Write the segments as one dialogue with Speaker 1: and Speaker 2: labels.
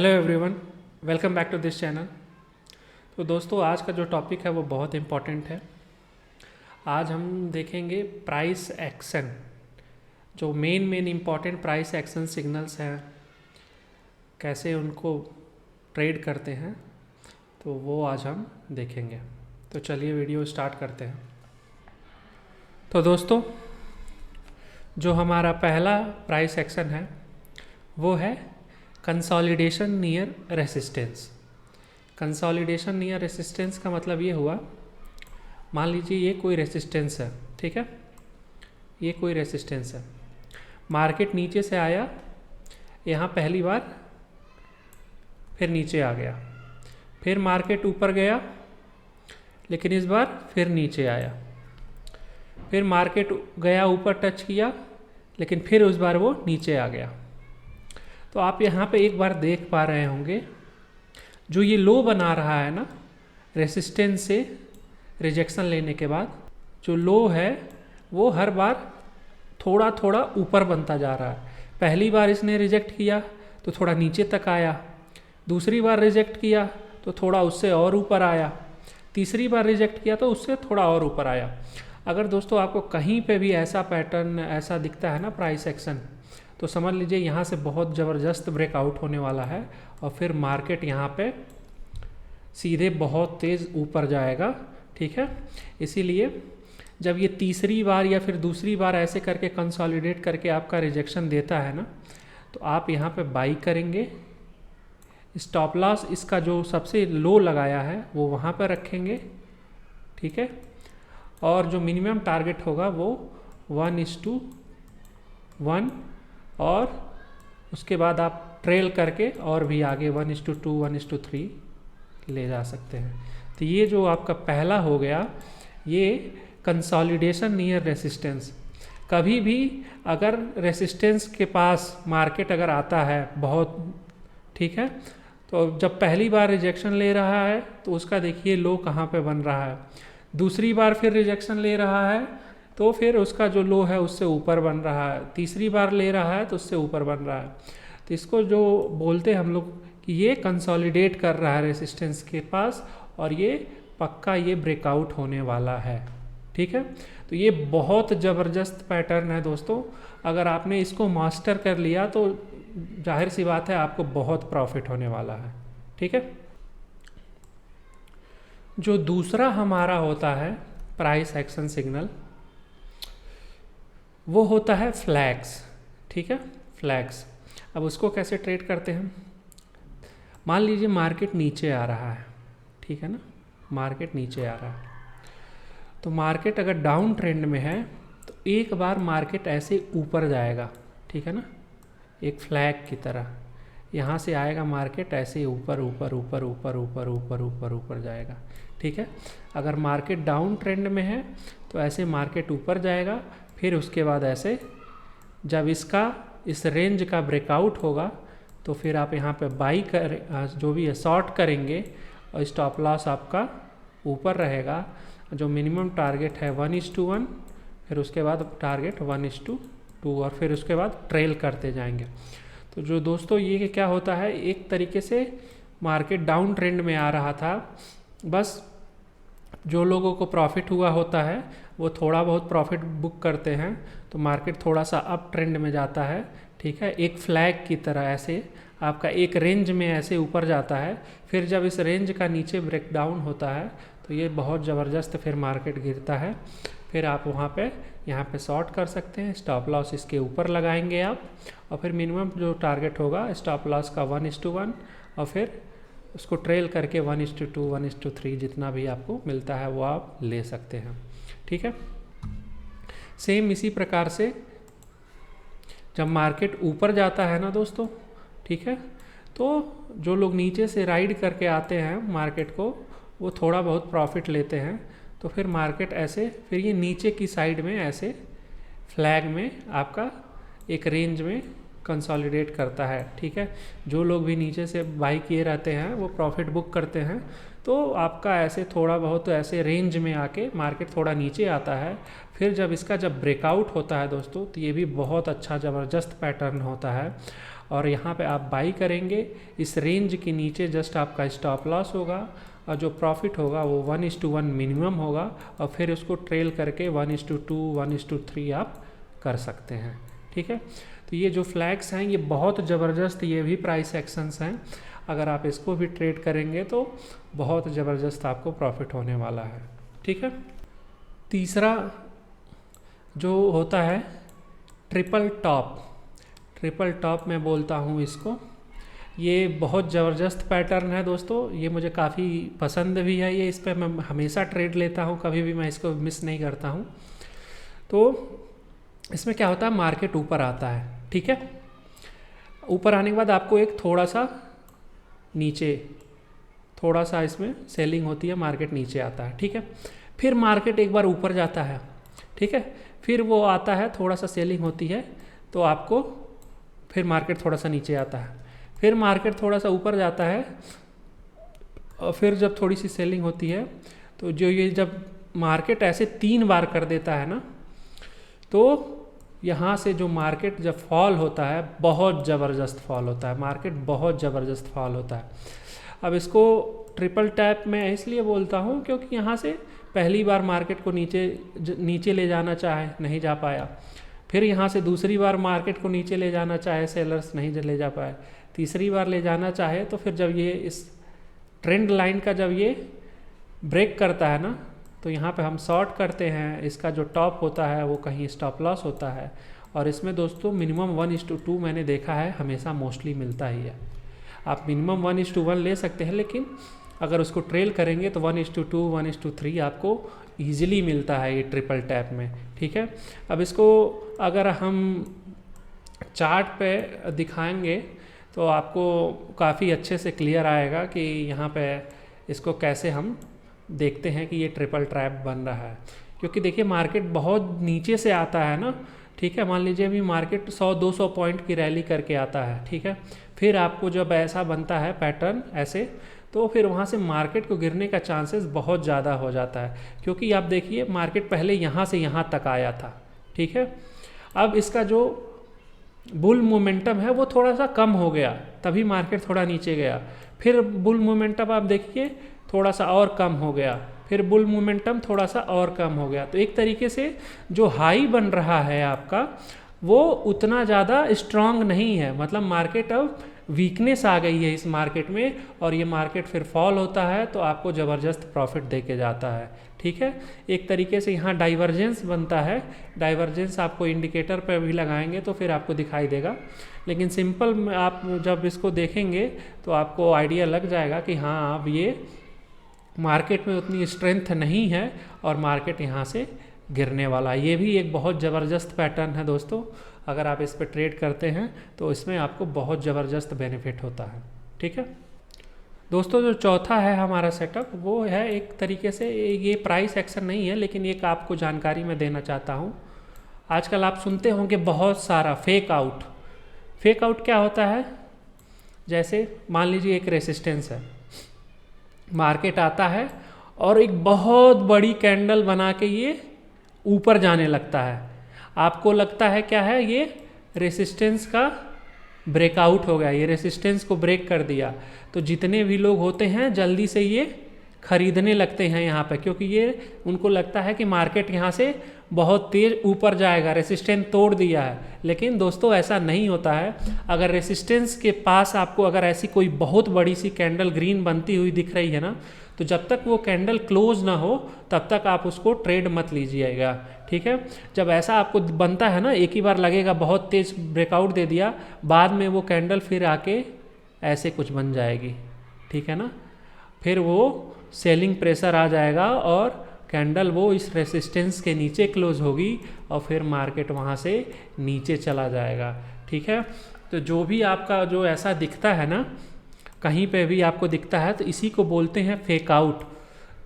Speaker 1: Hello everyone, welcome back to this channel. तो दोस्तों, आज का जो टॉपिक है वो बहुत इम्पॉर्टेंट है। आज हम देखेंगे प्राइस एक्शन, जो main important price action signals हैं, कैसे उनको ट्रेड करते हैं, तो वो आज हम देखेंगे। तो चलिए वीडियो स्टार्ट करते हैं। तो दोस्तों, जो हमारा पहला प्राइस एक्शन है वो है consolidation near resistance. Consolidation near resistance का मतलब ये हुआ, मान लीजिए ये कोई रेसिस्टेंस है, ठीक है, ये कोई रेसिस्टेंस है, मार्केट नीचे से आया, यहाँ पहली बार, फिर नीचे आ गया, फिर मार्केट ऊपर गया, लेकिन इस बार फिर नीचे आया, फिर मार्केट गया ऊपर टच किया, लेकिन फिर उस बार वो नीचे आ गया। तो आप यहाँ पे एक बार देख पा रहे होंगे, जो ये लो बना रहा है ना, रेसिस्टेंस से रिजेक्शन लेने के बाद जो लो है वो हर बार थोड़ा थोड़ा ऊपर बनता जा रहा है। पहली बार इसने रिजेक्ट किया तो थोड़ा नीचे तक आया, दूसरी बार रिजेक्ट किया तो थोड़ा उससे और ऊपर आया, तीसरी बार रिजेक्ट किया तो उससे थोड़ा और ऊपर आया। अगर दोस्तों आपको कहीं पे भी ऐसा पैटर्न ऐसा दिखता है ना प्राइस एक्शन, तो समझ लीजिए यहाँ से बहुत ज़बरदस्त ब्रेकआउट होने वाला है और फिर मार्केट यहाँ पे सीधे बहुत तेज़ ऊपर जाएगा, ठीक है। इसीलिए जब ये तीसरी बार या फिर दूसरी बार ऐसे करके कंसोलिडेट करके आपका रिजेक्शन देता है ना, तो आप यहाँ पे बाई करेंगे। स्टॉप लॉस इसका जो सबसे लो लगाया है वो वहाँ पर रखेंगे, ठीक है। और जो मिनिमम टारगेट होगा वो 1:1, और उसके बाद आप ट्रेल करके और भी आगे 1:2, 1:3 ले जा सकते हैं। तो ये जो आपका पहला हो गया, ये कंसोलिडेशन नियर रेसिस्टेंस। कभी भी अगर रेसिस्टेंस के पास मार्केट अगर आता है बहुत, ठीक है, तो जब पहली बार रिजेक्शन ले रहा है तो उसका देखिए लो कहाँ पे बन रहा है, दूसरी बार फिर रिजेक्शन ले रहा है तो फिर उसका जो लो है उससे ऊपर बन रहा है, तीसरी बार ले रहा है तो उससे ऊपर बन रहा है। तो इसको जो बोलते हैं हम लोग कि ये कंसोलिडेट कर रहा है रेसिस्टेंस के पास, और ये पक्का ये ब्रेकआउट होने वाला है, ठीक है। तो ये बहुत ज़बरदस्त पैटर्न है दोस्तों। अगर आपने इसको मास्टर कर लिया तो जाहिर सी बात है आपको बहुत प्रॉफिट होने वाला है, ठीक है। जो दूसरा हमारा होता है प्राइस एक्शन सिग्नल, वो होता है फ्लैग्स, ठीक है, फ्लैग्स। अब उसको कैसे ट्रेड करते हैं, मान लीजिए मार्केट नीचे आ रहा है, ठीक है ना, मार्केट नीचे आ रहा है, तो मार्केट अगर डाउन ट्रेंड में है तो एक बार मार्केट ऐसे ऊपर जाएगा, ठीक है ना, एक फ्लैग की तरह यहाँ से आएगा मार्केट ऐसे ऊपर ऊपर ऊपर ऊपर ऊपर ऊपर ऊपर ऊपर जाएगा, ठीक है। अगर मार्केट डाउन ट्रेंड में है तो ऐसे मार्केट ऊपर जाएगा, फिर उसके बाद ऐसे जब इसका इस रेंज का ब्रेकआउट होगा तो फिर आप यहाँ पे बाई कर जो भी है शॉर्ट करेंगे, और स्टॉप लॉस आपका ऊपर रहेगा। जो मिनिमम टारगेट है 1:1, फिर उसके बाद टारगेट 1:2, और फिर उसके बाद ट्रेल करते जाएंगे। तो जो दोस्तों ये क्या होता है, एक तरीके से मार्केट डाउन ट्रेंड में आ रहा था, बस जो लोगों को प्रॉफिट हुआ होता है वो थोड़ा बहुत प्रॉफिट बुक करते हैं, तो मार्केट थोड़ा सा अप ट्रेंड में जाता है, ठीक है, एक फ्लैग की तरह ऐसे आपका एक रेंज में ऐसे ऊपर जाता है। फिर जब इस रेंज का नीचे ब्रेक डाउन होता है तो ये बहुत ज़बरदस्त फिर मार्केट गिरता है, फिर आप वहाँ पे यहाँ पे शॉर्ट कर सकते हैं। स्टॉप लॉस इसके ऊपर लगाएंगे आप, और फिर मिनिमम जो टारगेट होगा स्टॉप लॉस का 1:1, और फिर उसको ट्रेल करके 1:2, 1:3 जितना भी आपको मिलता है वो आप ले सकते हैं, ठीक है। सेम इसी प्रकार से जब मार्केट ऊपर जाता है ना दोस्तों, ठीक है, तो जो लोग नीचे से राइड करके आते हैं मार्केट को, वो थोड़ा बहुत प्रॉफिट लेते हैं। तो फिर मार्केट ऐसे फिर ये नीचे की साइड में ऐसे फ्लैग में आपका एक रेंज में कंसोलिडेट करता है, ठीक है। जो लोग भी नीचे से बाई किए रहते हैं वो प्रॉफिट बुक करते हैं, तो आपका ऐसे थोड़ा बहुत ऐसे रेंज में आके मार्केट थोड़ा नीचे आता है। फिर जब इसका जब ब्रेकआउट होता है दोस्तों, तो ये भी बहुत अच्छा ज़बरदस्त पैटर्न होता है। और यहाँ पे आप बाई करेंगे, इस रेंज के नीचे जस्ट आपका स्टॉप लॉस होगा और जो प्रॉफिट होगा वो 1:1 मिनिमम होगा और फिर उसको ट्रेल करके 1:2 1:3 आप कर सकते हैं। ठीक है, तो ये जो फ्लैग्स हैं ये बहुत ज़बरदस्त, ये भी प्राइस एक्शंस हैं, अगर आप इसको भी ट्रेड करेंगे तो बहुत ज़बरदस्त आपको प्रॉफिट होने वाला है। ठीक है, तीसरा जो होता है ट्रिपल टॉप मैं बोलता हूँ इसको, ये बहुत ज़बरदस्त पैटर्न है दोस्तों, ये मुझे काफ़ी पसंद भी है, ये इस पर मैं हमेशा ट्रेड लेता हूँ, कभी भी मैं इसको मिस नहीं करता हूँ। तो इसमें क्या होता है, मार्केट ऊपर आता है, ठीक है, ऊपर आने के बाद आपको एक थोड़ा सा इसमें सेलिंग होती है, मार्केट नीचे आता है। ठीक है, फिर मार्केट एक बार ऊपर जाता है, ठीक है, फिर वो आता है, थोड़ा सा सेलिंग होती है तो आपको फिर मार्केट थोड़ा सा नीचे आता है, फिर मार्केट थोड़ा सा ऊपर जाता है और फिर जब थोड़ी सी सेलिंग होती है तो जो ये जब मार्केट ऐसे 3 बार कर देता है ना, तो यहाँ से जो मार्केट जब फॉल होता है, बहुत ज़बरदस्त फॉल होता है, मार्केट बहुत ज़बरदस्त फॉल होता है। अब इसको ट्रिपल टैप मैं इसलिए बोलता हूँ क्योंकि यहाँ से पहली बार मार्केट को नीचे ले जाना चाहे, नहीं जा पाया, फिर यहाँ से दूसरी बार मार्केट को नीचे ले जाना चाहे, सेलर्स नहीं ले जा पाए, तीसरी बार ले जाना चाहे, तो फिर जब ये इस ट्रेंड लाइन का जब ये ब्रेक करता है ना, तो यहाँ पे हम शॉर्ट करते हैं, इसका जो टॉप होता है वो कहीं स्टॉप लॉस होता है, और इसमें दोस्तों मिनिमम 1:2 मैंने देखा है, हमेशा मोस्टली मिलता ही है। आप मिनिमम 1:1 ले सकते हैं, लेकिन अगर उसको ट्रेल करेंगे तो 1:2 1:3 आपको ईजिली मिलता है ये ट्रिपल टैप में। ठीक है, अब इसको अगर हम चार्ट पे दिखाएंगे तो आपको काफ़ी अच्छे से क्लियर आएगा कि यहाँ पे इसको कैसे हम देखते हैं कि ये ट्रिपल ट्रैप बन रहा है। क्योंकि देखिए मार्केट बहुत नीचे से आता है ना, ठीक है, मान लीजिए अभी मार्केट 100-200 पॉइंट की रैली करके आता है, ठीक है, फिर आपको जब ऐसा बनता है पैटर्न ऐसे, तो फिर वहाँ से मार्केट को गिरने का चांसेस बहुत ज़्यादा हो जाता है। क्योंकि आप देखिए मार्केट पहले यहाँ से यहाँ तक आया था, ठीक है, अब इसका जो बुल मोमेंटम है वो थोड़ा सा कम हो गया, तभी मार्केट थोड़ा नीचे गया, फिर बुल मोमेंटम आप देखिए थोड़ा सा और कम हो गया, फिर बुल मोमेंटम थोड़ा सा और कम हो गया। तो एक तरीके से जो हाई बन रहा है आपका वो उतना ज़्यादा स्ट्रांग नहीं है, मतलब मार्केट अब वीकनेस आ गई है इस मार्केट में, और ये मार्केट फिर फॉल होता है तो आपको ज़बरदस्त प्रॉफिट दे के जाता है। ठीक है, एक तरीके से यहाँ डाइवर्जेंस बनता है, डाइवर्जेंस आपको इंडिकेटर पर भी लगाएंगे तो फिर आपको दिखाई देगा, लेकिन सिंपल में आप जब इसको देखेंगे तो आपको आइडिया लग जाएगा कि हाँ अब ये मार्केट में उतनी स्ट्रेंथ नहीं है और मार्केट यहाँ से गिरने वाला है। ये भी एक बहुत ज़बरदस्त पैटर्न है दोस्तों, अगर आप इस पर ट्रेड करते हैं तो इसमें आपको बहुत ज़बरदस्त बेनिफिट होता है। ठीक है दोस्तों, जो चौथा है हमारा सेटअप वो है एक तरीके से, ये प्राइस एक्शन नहीं है लेकिन एक आपको जानकारी मैं देना चाहता हूँ। आजकल आप सुनते होंगे बहुत सारा फेक आउट क्या होता है, जैसे मान लीजिए एक रेसिस्टेंस है, मार्केट आता है और एक बहुत बड़ी कैंडल बना के ये ऊपर जाने लगता है, आपको लगता है क्या है, ये रेसिस्टेंस का ब्रेकआउट हो गया, ये रेसिस्टेंस को ब्रेक कर दिया, तो जितने भी लोग होते हैं जल्दी से ये खरीदने लगते हैं यहाँ पे, क्योंकि ये उनको लगता है कि मार्केट यहाँ से बहुत तेज़ ऊपर जाएगा, रेसिस्टेंस तोड़ दिया है। लेकिन दोस्तों ऐसा नहीं होता है, अगर रेसिस्टेंस के पास आपको अगर ऐसी कोई बहुत बड़ी सी कैंडल ग्रीन बनती हुई दिख रही है ना, तो जब तक वो कैंडल क्लोज ना हो तब तक आप उसको ट्रेड मत लीजिएगा। ठीक है, जब ऐसा आपको बनता है ना, एक ही बार लगेगा बहुत तेज़ ब्रेकआउट दे दिया, बाद में वो कैंडल फिर आके ऐसे कुछ बन जाएगी, ठीक है ना, फिर वो सेलिंग प्रेशर आ जाएगा और कैंडल वो इस रेसिस्टेंस के नीचे क्लोज होगी और फिर मार्केट वहाँ से नीचे चला जाएगा। ठीक है, तो जो भी आपका जो ऐसा दिखता है ना, कहीं पे भी आपको दिखता है तो इसी को बोलते हैं फेक आउट,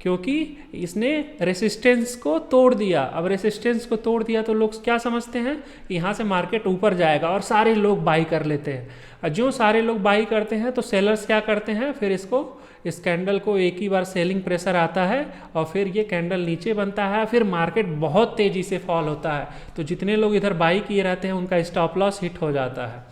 Speaker 1: क्योंकि इसने रेसिस्टेंस को तोड़ दिया। अब रेसिस्टेंस को तोड़ दिया तो लोग क्या समझते हैं कि यहाँ से मार्केट ऊपर जाएगा और सारे लोग बाई कर लेते हैं, और जो सारे लोग बाई करते हैं तो सेलर्स क्या करते हैं, फिर इस कैंडल को एक ही बार सेलिंग प्रेशर आता है और फिर ये कैंडल नीचे बनता है, फिर मार्केट बहुत तेज़ी से फॉल होता है, तो जितने लोग इधर बाई किए रहते हैं उनका स्टॉप लॉस हिट हो जाता है।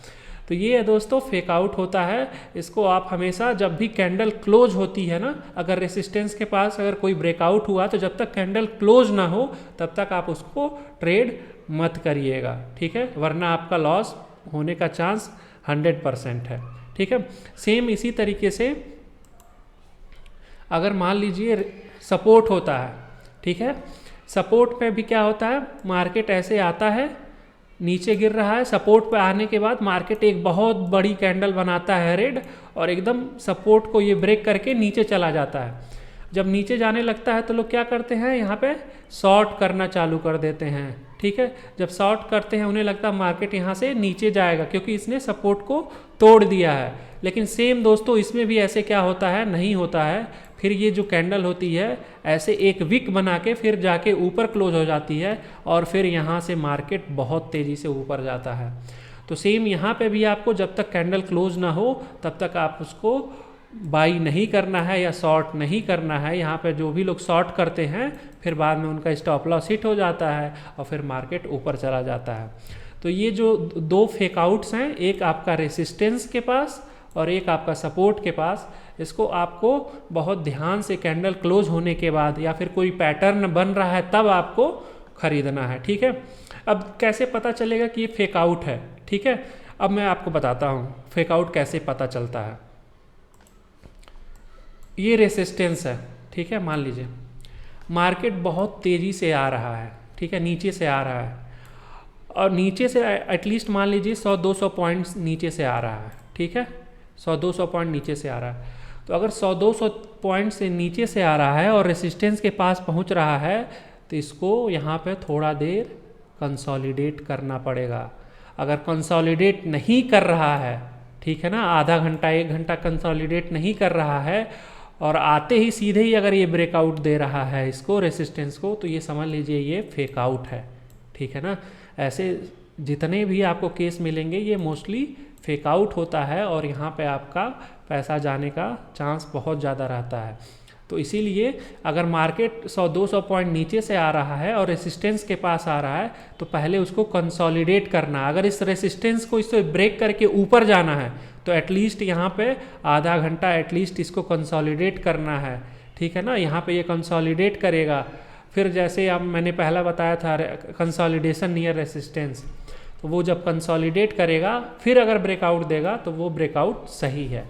Speaker 1: तो ये है दोस्तों फेक आउट होता है। इसको आप हमेशा जब भी कैंडल क्लोज होती है ना, अगर रेसिस्टेंस के पास अगर कोई ब्रेकआउट हुआ तो जब तक कैंडल क्लोज ना हो तब तक आप उसको ट्रेड मत करिएगा, ठीक है, वरना आपका लॉस होने का चांस 100% है, ठीक है। सेम इसी तरीके से अगर मान लीजिए सपोर्ट होता है, ठीक है, सपोर्ट पे भी क्या होता है, मार्केट ऐसे आता है, नीचे गिर रहा है, सपोर्ट पे आने के बाद मार्केट एक बहुत बड़ी कैंडल बनाता है रेड, और एकदम सपोर्ट को ये ब्रेक करके नीचे चला जाता है। जब नीचे जाने लगता है तो लोग क्या करते हैं, यहाँ पे शॉर्ट करना चालू कर देते हैं, ठीक है। जब शॉर्ट करते हैं उन्हें लगता है मार्केट यहाँ से नीचे जाएगा क्योंकि इसने सपोर्ट को तोड़ दिया है, लेकिन सेम दोस्तों इसमें भी ऐसे क्या होता है, नहीं होता है। फिर ये जो कैंडल होती है ऐसे एक विक बना के फिर जाके ऊपर क्लोज हो जाती है, और फिर यहाँ से मार्केट बहुत तेज़ी से ऊपर जाता है। तो सेम यहाँ पे भी आपको जब तक कैंडल क्लोज ना हो तब तक आप उसको बाई नहीं करना है या शॉर्ट नहीं करना है। यहाँ पे जो भी लोग शॉर्ट करते हैं फिर बाद में उनका स्टॉप लॉस हिट हो जाता है और फिर मार्केट ऊपर चला जाता है। तो ये जो दो फेक आउट्स हैं, एक आपका रेसिस्टेंस के पास और एक आपका सपोर्ट के पास, इसको आपको बहुत ध्यान से कैंडल क्लोज होने के बाद या फिर कोई पैटर्न बन रहा है तब आपको खरीदना है, ठीक है। अब कैसे पता चलेगा कि ये फेक आउट है, ठीक है, अब मैं आपको बताता हूँ फेक आउट कैसे पता चलता है। ये रेसिस्टेंस है, ठीक है, मान लीजिए मार्केट बहुत तेज़ी से आ रहा है, ठीक है, नीचे से आ रहा है, और नीचे से एटलीस्ट मान लीजिए 100-200 पॉइंट्स नीचे से आ रहा है, ठीक है, 100-200 पॉइंट नीचे से आ रहा है। तो अगर 100-200 पॉइंट से नीचे से आ रहा है और रेसिस्टेंस के पास पहुंच रहा है तो इसको यहाँ पे थोड़ा देर कंसोलिडेट करना पड़ेगा। अगर कंसोलिडेट नहीं कर रहा है, ठीक है ना, आधा घंटा 1 घंटा कंसोलिडेट नहीं कर रहा है और आते ही सीधे ही अगर ये ब्रेकआउट दे रहा है इसको रेसिस्टेंस को, तो ये समझ लीजिए ये फेक आउट है, ठीक है ना। ऐसे जितने भी आपको केस मिलेंगे ये मोस्टली फेक आउट होता है और यहाँ पे आपका पैसा जाने का चांस बहुत ज़्यादा रहता है। तो इसीलिए अगर मार्केट 100-200 पॉइंट नीचे से आ रहा है और रेसिस्टेंस के पास आ रहा है तो पहले उसको कंसोलिडेट करना है। अगर इस रेसिस्टेंस को इससे ब्रेक करके ऊपर जाना है तो एटलीस्ट यहाँ पे आधा घंटा एटलीस्ट इसको कंसोलिडेट करना है, ठीक है ना। यहाँ पे ये कंसोलिडेट करेगा, फिर जैसे अब मैंने पहला बताया था कंसोलिडेशन नियर रेसिस्टेंस, तो वो जब कंसोलिडेट करेगा फिर अगर ब्रेकआउट देगा तो वो ब्रेकआउट सही है।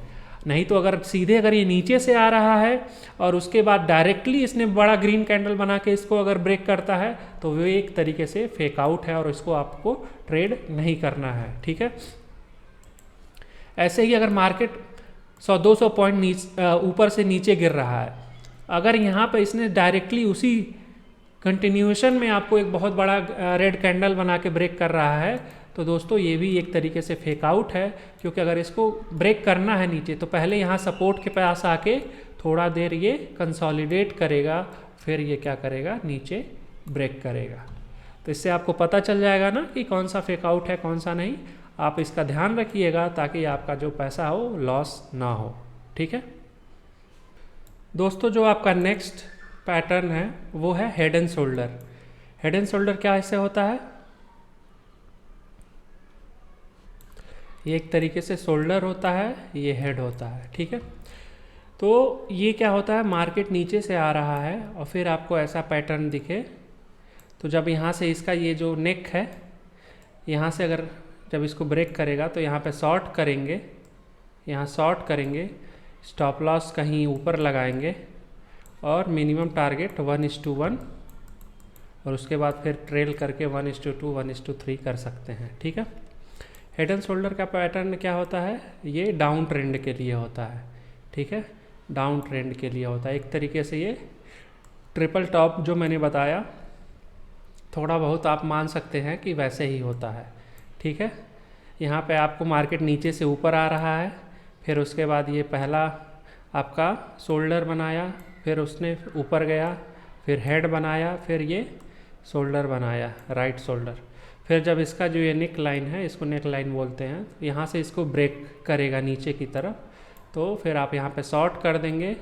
Speaker 1: नहीं तो अगर सीधे अगर ये नीचे से आ रहा है और उसके बाद डायरेक्टली इसने बड़ा ग्रीन कैंडल बना के इसको अगर ब्रेक करता है तो वो एक तरीके से फेक आउट है और इसको आपको ट्रेड नहीं करना है, ठीक है। ऐसे ही अगर मार्केट 100-200 पॉइंट ऊपर से नीचे गिर रहा है, अगर यहाँ पर इसने डायरेक्टली उसी कंटिन्यूएशन में आपको एक बहुत बड़ा रेड कैंडल बना के ब्रेक कर रहा है तो दोस्तों ये भी एक तरीके से फेक आउट है, क्योंकि अगर इसको ब्रेक करना है नीचे तो पहले यहाँ सपोर्ट के पास आके थोड़ा देर ये कंसोलिडेट करेगा, फिर ये क्या करेगा, नीचे ब्रेक करेगा। तो इससे आपको पता चल जाएगा ना कि कौन सा फेक आउट है कौन सा नहीं। आप इसका ध्यान रखिएगा ताकि आपका जो पैसा हो लॉस ना हो, ठीक है दोस्तों। जो आपका नेक्स्ट पैटर्न है वो है head and shoulder. Head and shoulder क्या ऐसे होता है, ये एक तरीके से शोल्डर होता है, ये हेड होता है, ठीक है। तो ये क्या होता है, मार्केट नीचे से आ रहा है और फिर आपको ऐसा पैटर्न दिखे तो जब यहाँ से इसका ये जो नेक है यहाँ से अगर जब इसको ब्रेक करेगा तो यहाँ पे शॉर्ट करेंगे, यहाँ शॉर्ट करेंगे, स्टॉप लॉस कहीं ऊपर लगाएंगे और मिनिमम टारगेट 1:1 और उसके बाद फिर ट्रेल करके 1:2 1:3 कर सकते हैं, ठीक है। हेड एंड शोल्डर का पैटर्न क्या होता है, ये डाउन ट्रेंड के लिए होता है, ठीक है, डाउन ट्रेंड के लिए होता है। एक तरीके से ये ट्रिपल टॉप जो मैंने बताया थोड़ा बहुत आप मान सकते हैं कि वैसे ही होता है, ठीक है। यहाँ पे आपको मार्केट नीचे से ऊपर आ रहा है, फिर उसके बाद ये पहला आपका शोल्डर बनाया, फिर उसने ऊपर गया, फिर हेड बनाया, फिर ये शोल्डर बनाया, राइट शोल्डर। फिर जब इसका जो ये नेक लाइन है, इसको नेक लाइन बोलते हैं, यहाँ से इसको ब्रेक करेगा नीचे की तरफ, तो फिर आप यहाँ पे शॉर्ट कर देंगे,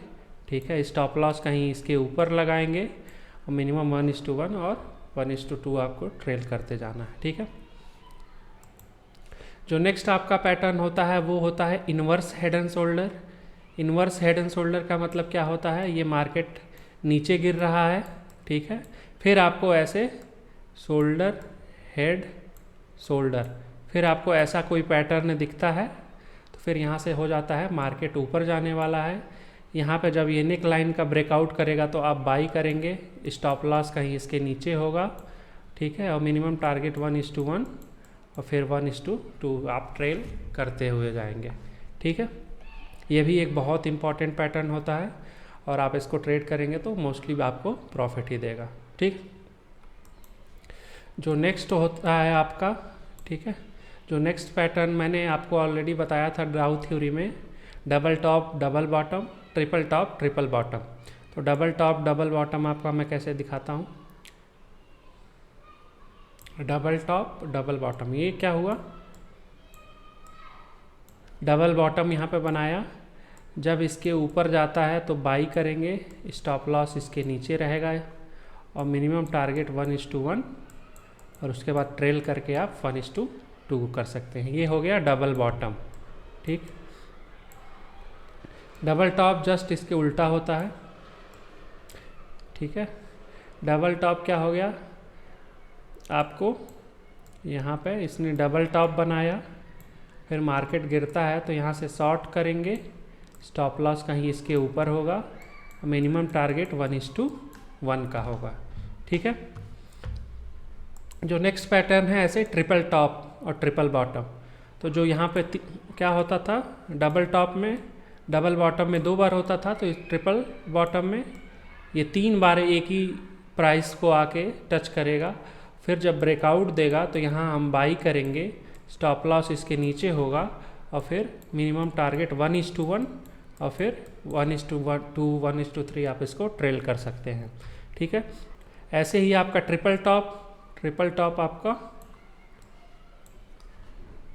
Speaker 1: ठीक है। स्टॉप लॉस कहीं इसके ऊपर लगाएंगे और मिनिमम 1:1 और 1:2 आपको ट्रेल करते जाना है, ठीक है। जो नेक्स्ट आपका पैटर्न होता है वो होता है inverse head and shoulder. Inverse head and shoulder का मतलब क्या होता है, ये मार्केट नीचे गिर रहा है, ठीक है, फिर आपको ऐसे शोल्डर हेड शोल्डर, फिर आपको ऐसा कोई पैटर्न दिखता है तो फिर यहाँ से हो जाता है मार्केट ऊपर जाने वाला है। यहाँ पे जब ये नेक लाइन का ब्रेकआउट करेगा तो आप बाई करेंगे, स्टॉप लॉस कहीं इसके नीचे होगा, ठीक है, और मिनिमम टारगेट 1:1 और फिर 1:2 आप ट्रेल करते हुए जाएंगे, ठीक है। ये भी एक बहुत इंपॉर्टेंट पैटर्न होता है और आप इसको ट्रेड करेंगे तो मोस्टली आपको प्रॉफिट ही देगा, ठीक। जो नेक्स्ट होता है आपका, ठीक है, जो नेक्स्ट पैटर्न मैंने आपको ऑलरेडी बताया था डाउ थ्योरी में, double top double bottom, triple top triple bottom. तो डबल टॉप डबल बॉटम आपका मैं कैसे दिखाता हूँ, डबल टॉप डबल बॉटम, ये क्या हुआ, डबल बॉटम यहाँ पे बनाया, जब इसके ऊपर जाता है तो बाई करेंगे, स्टॉप लॉस इसके नीचे रहेगा और मिनिमम टारगेट 1:1 और उसके बाद ट्रेल करके आप 1:2 कर सकते हैं। ये हो गया डबल बॉटम, ठीक। डबल टॉप जस्ट इसके उल्टा होता है, ठीक है। डबल टॉप क्या हो गया, आपको यहाँ पे इसने डबल टॉप बनाया, फिर मार्केट गिरता है तो यहाँ से शॉर्ट करेंगे, स्टॉप लॉस कहीं इसके ऊपर होगा, मिनिमम टारगेट 1:1 का होगा, ठीक है। जो नेक्स्ट पैटर्न है ऐसे ट्रिपल टॉप और ट्रिपल बॉटम। तो जो यहाँ पे क्या होता था, डबल टॉप में डबल बॉटम में 2 बार होता था, तो इस ट्रिपल बॉटम में ये 3 बार एक ही प्राइस को आके टच करेगा, फिर जब ब्रेकआउट देगा तो यहाँ हम बाई करेंगे, स्टॉप लॉस इसके नीचे होगा और फिर मिनिमम टारगेट 1:1 और फिर 1:2 1:3 आप इसको ट्रेल कर सकते हैं, ठीक है। ऐसे ही आपका ट्रिपल टॉप आपका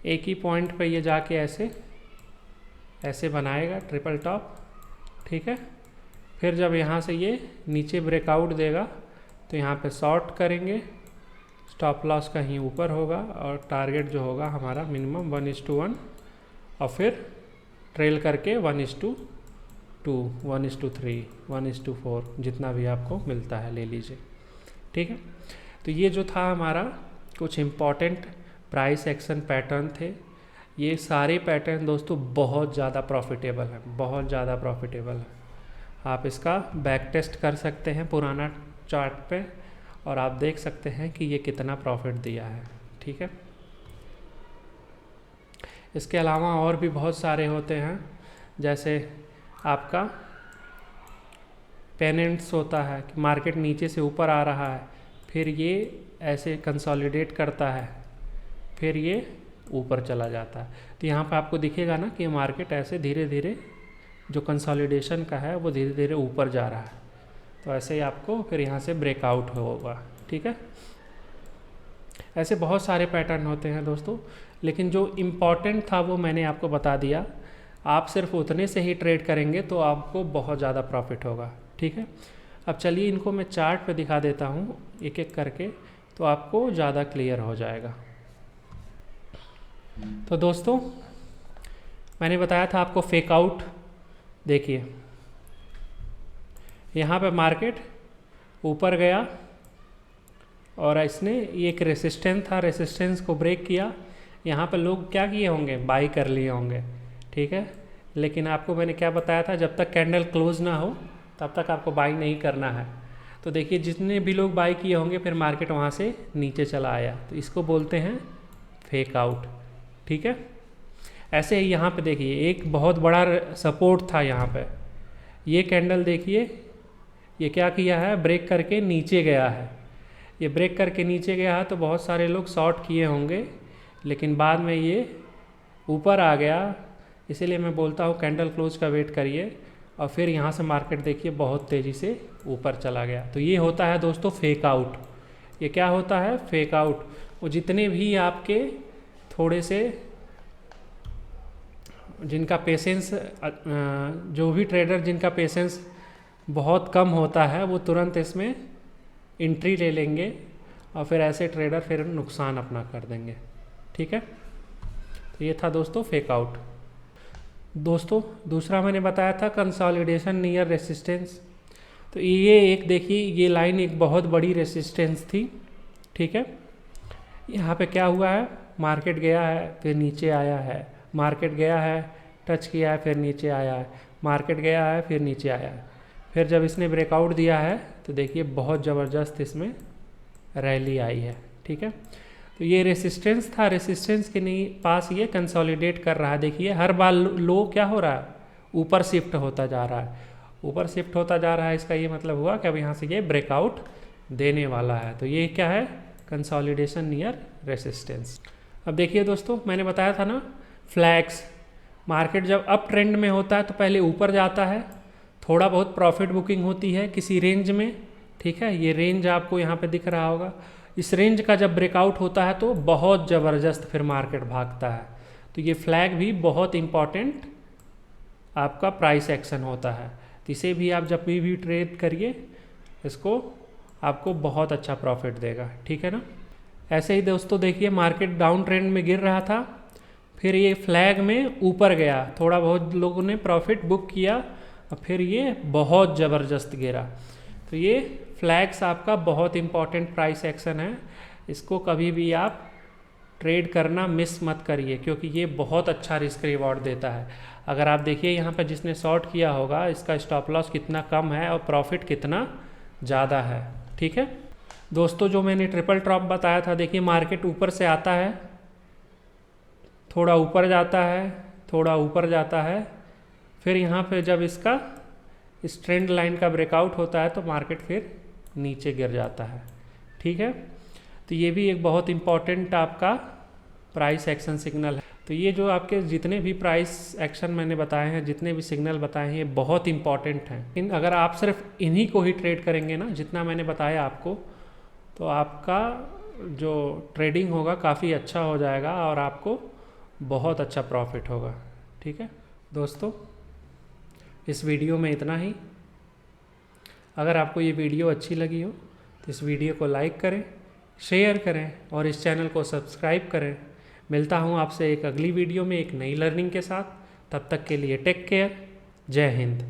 Speaker 1: एक ही पॉइंट पे ये जाके ऐसे बनाएगा ट्रिपल टॉप, ठीक है। फिर जब यहाँ से ये नीचे ब्रेकआउट देगा तो यहाँ पे शॉर्ट करेंगे, स्टॉप लॉस कहीं ऊपर होगा और टारगेट जो होगा हमारा मिनिमम 1:1 और फिर ट्रेल करके 1:2 1:3 1:4 जितना भी आपको मिलता है ले लीजिए, ठीक है। तो ये जो था हमारा कुछ इम्पॉर्टेंट प्राइस एक्शन पैटर्न थे। ये सारे पैटर्न दोस्तों बहुत ज़्यादा प्रॉफिटेबल है, बहुत ज़्यादा प्रॉफिटेबल है। आप इसका बैक टेस्ट कर सकते हैं पुराना चार्ट पे और आप देख सकते हैं कि ये कितना प्रॉफिट दिया है, ठीक है। इसके अलावा और भी बहुत सारे होते हैं, जैसे आपका पेनेंट्स होता है कि मार्केट नीचे से ऊपर आ रहा है, फिर ये ऐसे कंसोलिडेट करता है, फिर ये ऊपर चला जाता है। तो यहाँ पे आपको दिखेगा ना कि मार्केट ऐसे धीरे धीरे जो कंसोलिडेशन का है वो धीरे धीरे ऊपर जा रहा है, तो ऐसे ही आपको फिर यहाँ से ब्रेकआउट होगा, ठीक है। ऐसे बहुत सारे पैटर्न होते हैं दोस्तों, लेकिन जो इम्पॉर्टेंट था वो मैंने आपको बता दिया। आप सिर्फ उतने से ही ट्रेड करेंगे तो आपको बहुत ज़्यादा प्रॉफिट होगा, ठीक है। अब चलिए इनको मैं चार्ट पे दिखा देता हूँ एक एक करके, तो आपको ज़्यादा क्लियर हो जाएगा। तो दोस्तों मैंने बताया था आपको फेक आउट, देखिए यहाँ पे मार्केट ऊपर गया और इसने ये एक रेसिस्टेंस था, रेसिस्टेंस को ब्रेक किया। यहाँ पे लोग क्या किए होंगे, बाई कर लिए होंगे, ठीक है। लेकिन आपको मैंने क्या बताया था, जब तक कैंडल क्लोज ना हो तब तक आपको बाई नहीं करना है। तो देखिए जितने भी लोग बाई किए होंगे फिर मार्केट वहाँ से नीचे चला आया, तो इसको बोलते हैं फेक आउट, ठीक है। ऐसे ही यहाँ पे देखिए एक बहुत बड़ा सपोर्ट था यहाँ पे, ये कैंडल देखिए ये क्या किया है, ब्रेक करके नीचे गया है। ये ब्रेक करके नीचे गया है तो बहुत सारे लोग शॉर्ट किए होंगे, लेकिन बाद में ये ऊपर आ गया। इसीलिए मैं बोलता हूँ कैंडल क्लोज का वेट करिए और फिर यहाँ से मार्केट देखिए बहुत तेज़ी से ऊपर चला गया। तो ये होता है दोस्तों फेक आउट। ये क्या होता है, फेक आउट। वो जितने भी आपके थोड़े से जिनका पेशेंस, जो भी ट्रेडर जिनका पेशेंस बहुत कम होता है वो तुरंत इसमें एंट्री ले लेंगे और फिर ऐसे ट्रेडर फिर नुकसान अपना कर देंगे, ठीक है। तो ये था दोस्तों फेक आउट। दोस्तों दूसरा मैंने बताया था कंसोलिडेशन नियर रेसिस्टेंस। तो ये एक देखिए, ये लाइन एक बहुत बड़ी रेसिस्टेंस थी, ठीक है। यहाँ पे क्या हुआ है, मार्केट गया है फिर नीचे आया है, मार्केट गया है टच किया है फिर नीचे आया है, मार्केट गया है फिर नीचे आया है। फिर जब इसने ब्रेकआउट दिया है तो देखिए बहुत ज़बरदस्त इसमें रैली आई है, ठीक है। तो ये रेसिस्टेंस था, रेसिस्टेंस के नहीं पास ये कंसोलिडेट कर रहा है। देखिए हर बार लो क्या हो रहा है, ऊपर शिफ्ट होता जा रहा है, ऊपर शिफ्ट होता जा रहा है। इसका ये मतलब हुआ कि अब यहाँ से ये ब्रेकआउट देने वाला है। तो ये क्या है, कंसोलिडेशन नियर रेसिस्टेंस। अब देखिए दोस्तों, मैंने बताया था ना फ्लैग्स, मार्केट जब अप ट्रेंड में होता है तो पहले ऊपर जाता है, थोड़ा बहुत प्रॉफिट बुकिंग होती है किसी रेंज में, ठीक है। ये रेंज आपको यहाँ पे दिख रहा होगा। इस रेंज का जब ब्रेकआउट होता है तो बहुत ज़बरदस्त फिर मार्केट भागता है। तो ये फ्लैग भी बहुत इम्पॉर्टेंट आपका प्राइस एक्शन होता है। तो इसे भी आप जब भी ट्रेड करिए, इसको आपको बहुत अच्छा प्रॉफिट देगा, ठीक है ना। ऐसे ही दोस्तों देखिए, मार्केट डाउन ट्रेंड में गिर रहा था, फिर ये फ्लैग में ऊपर गया, थोड़ा बहुत लोगों ने प्रॉफिट बुक किया और फिर ये बहुत ज़बरदस्त गिरा। तो ये फ्लैग्स आपका बहुत इम्पॉर्टेंट प्राइस एक्शन है, इसको कभी भी आप ट्रेड करना मिस मत करिए, क्योंकि ये बहुत अच्छा रिस्क रिवॉर्ड देता है। अगर आप देखिए यहाँ पर जिसने शॉर्ट किया होगा, इसका स्टॉप लॉस कितना कम है और प्रॉफिट कितना ज़्यादा है, ठीक है। दोस्तों जो मैंने ट्रिपल टॉप बताया था, देखिए मार्केट ऊपर से आता है, थोड़ा ऊपर जाता है, थोड़ा ऊपर जाता है, फिर यहाँ पे जब इसका इस ट्रेंड लाइन का ब्रेकआउट होता है तो मार्केट फिर नीचे गिर जाता है, ठीक है। तो ये भी एक बहुत इम्पॉर्टेंट आपका प्राइस एक्शन सिग्नल है। तो ये जो आपके जितने भी प्राइस एक्शन मैंने बताए हैं, जितने भी सिग्नल बताए हैं, ये बहुत इंपॉर्टेंट हैं। अगर आप सिर्फ इन्हीं को ही ट्रेड करेंगे ना, जितना मैंने बताया आपको, तो आपका जो ट्रेडिंग होगा काफ़ी अच्छा हो जाएगा और आपको बहुत अच्छा प्रॉफिट होगा, ठीक है। दोस्तों इस वीडियो में इतना ही। अगर आपको ये वीडियो अच्छी लगी हो तो इस वीडियो को लाइक करें, शेयर करें और इस चैनल को सब्सक्राइब करें। मिलता हूँ आपसे एक अगली वीडियो में एक नई लर्निंग के साथ। तब तक के लिए टेक केयर, जय हिंद।